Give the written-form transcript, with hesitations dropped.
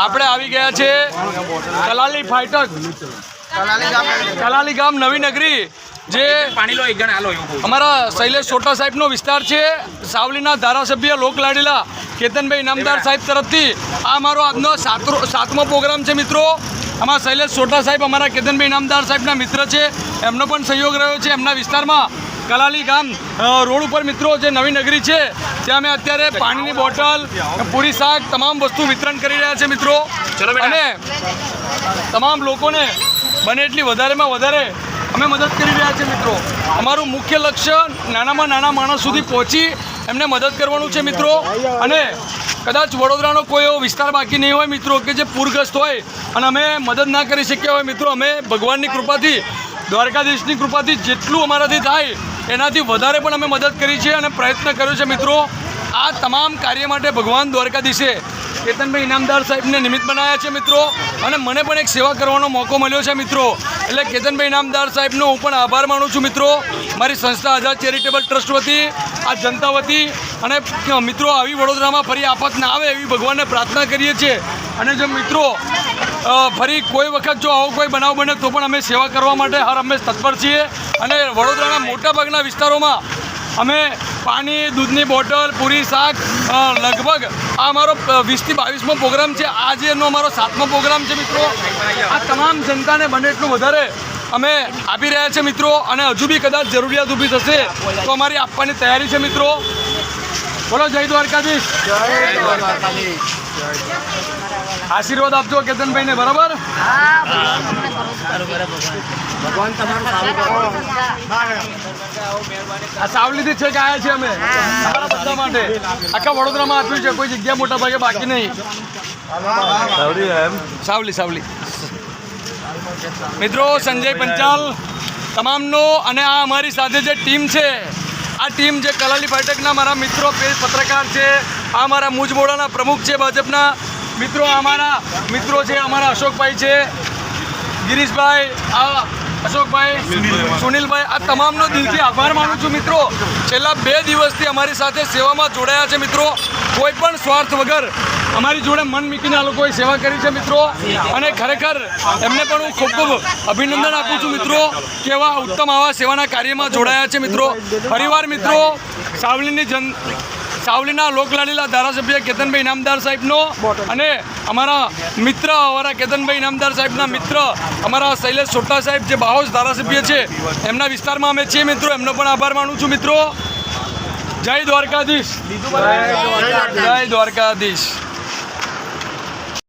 આપણે આવી ગયા છે કલાલી ફાટક, કલાલી ગામ નવી નગરી, જે અમારા શૈલેષ સોટા સાહેબનો વિસ્તાર છે. સાવલીના ધારાસભ્ય લોકલાડીલા કેતનભાઈ ઇનામદાર સાહેબ તરફથી આ અમારો આજનો 7મો પ્રોગ્રામ છે મિત્રો. આમાં શૈલેષ સોટા સાહેબ અમારા કેતનભાઈ ઇનામદાર સાહેબના મિત્ર છે, એમનો પણ સહયોગ રહ્યો છે. એમના વિસ્તારમાં કલાલી ગામ રોડ ઉપર મિત્રો જે નવી નગરી છે ત્યાં અમે અત્યારે પાણીની બોટલ, પૂરી શાક તમામ વસ્તુ વિતરણ કરી રહ્યા છે મિત્રો. અને તમામ લોકોને બને એટલી વધારેમાં વધારે અમે મદદ કરી રહ્યા છીએ મિત્રો. અમારું મુખ્ય લક્ષ્ય નાનામાં નાના માણસ સુધી પહોંચી એમને મદદ કરવાનું છે મિત્રો. અને કદાચ વડોદરાનો કોઈ એવો વિસ્તાર બાકી નહીં હોય મિત્રો કે જે પૂરગ્રસ્ત હોય અને અમે મદદ ના કરી શક્યા હોય મિત્રો. અમે ભગવાનની કૃપાથી, દ્વારકાધીશની કૃપાથી જેટલું અમારાથી થાય એનાથી વધારે પણ અમે મદદ કરી છે અને પ્રયત્ન કર્યો છે મિત્રો. આ તમામ કાર્ય માટે ભગવાન દ્વારકાધીશે કેતનભાઈ ઇનામદાર સાહેબને નિમિત્ત બનાવ્યા છે મિત્રો. અને મને પણ એક સેવા કરવાનો મોકો મળ્યો છે મિત્રો. એટલે કેતનભાઈ ઇનામદાર સાહેબનો હું પણ આભાર માનું છું મિત્રો. મારી સંસ્થા આઝાદ ચેરિટેબલ ટ્રસ્ટ વતી, આ જનતા વતી. અને મિત્રો આવી વડોદરામાં ફરી આફત ના આવે એવી ભગવાનને પ્રાર્થના કરીએ છીએ. અને જો મિત્રો ફરી કોઈ વખત જો આવો કોઈ બનાવ બને તો પણ અમે સેવા કરવા માટે હર હંમેશ તત્પર છીએ. અને વડોદરાના મોટાભાગના વિસ્તારોમાં અમે પાણી, દૂધની બોટલ, પૂરી શાક લગભગ આ અમારો 20થી 22મો પ્રોગ્રામ છે. આજે એનો અમારો 7મો પ્રોગ્રામ છે મિત્રો. આ તમામ જનતાને બને એટલું વધારે અમે આપી રહ્યા છે મિત્રો. અને હજુ બી કદાચ જરૂરિયાત ઊભી થશે તો અમારી આપવાની તૈયારી છે મિત્રો. બોલો જય દ્વારકાધીશ. આશીર્વાદ આપજો કેતનભાઈને, બરાબર? આ સાવલીથી છે કે આવ્યા છીએ અમે તમારા બધા માટે. આખા વડોદરામાં આપ્યું છે, કોઈ જગ્યા મોટા ભાગે બાકી નહીં. સાવલી મિત્રો, સંજય પંચાલ તમામનો. અને આ અમારી સાથે જે ટીમ છે, આ ટીમ જે કલાલી ફાટકના મારા મિત્રો, પત્રકાર છે, આ અમારા મુજમોડાના પ્રમુખ છે ભાજપના મિત્રો, અમારા મિત્રો છે, અમારા અશોકભાઈ છે, ગિરીશભાઈ, આ અશોકભાઈ, સુનિલભાઈ, આ તમામનો દિલથી આભાર માનું છું મિત્રો. છેલ્લા 2 દિવસથી અમારી સાથે સેવામાં જોડાયા છે મિત્રો. કોઈ પણ સ્વાર્થ વગર અમારી જોડે મન મૂકીને આ લોકોએ સેવા કરી છે મિત્રો. અને ખરેખર એમને પણ હું ખૂબ ખૂબ અભિનંદન આપું છું મિત્રો કે એવા ઉત્તમ આવા સેવાના કાર્યમાં જોડાયા છે મિત્રો. ફરીવાર મિત્રો સાવલીના લોકલાડીલા ધારાસભ્ય કેતનભાઈ ઇનામદાર સાહેબનો અને અમારા મિત્ર, અમારા કેતનભાઈ ઇનામદાર સાહેબના મિત્ર અમારા શૈલેષ સોટા સાહેબ જે બાહોશ ધારાસભ્ય છે એમના વિસ્તારમાં અમે છીએ મિત્રો. એમનો પણ આભાર માનું છું મિત્રો. જય દ્વારકાધીશ. જય દ્વારકાધીશ.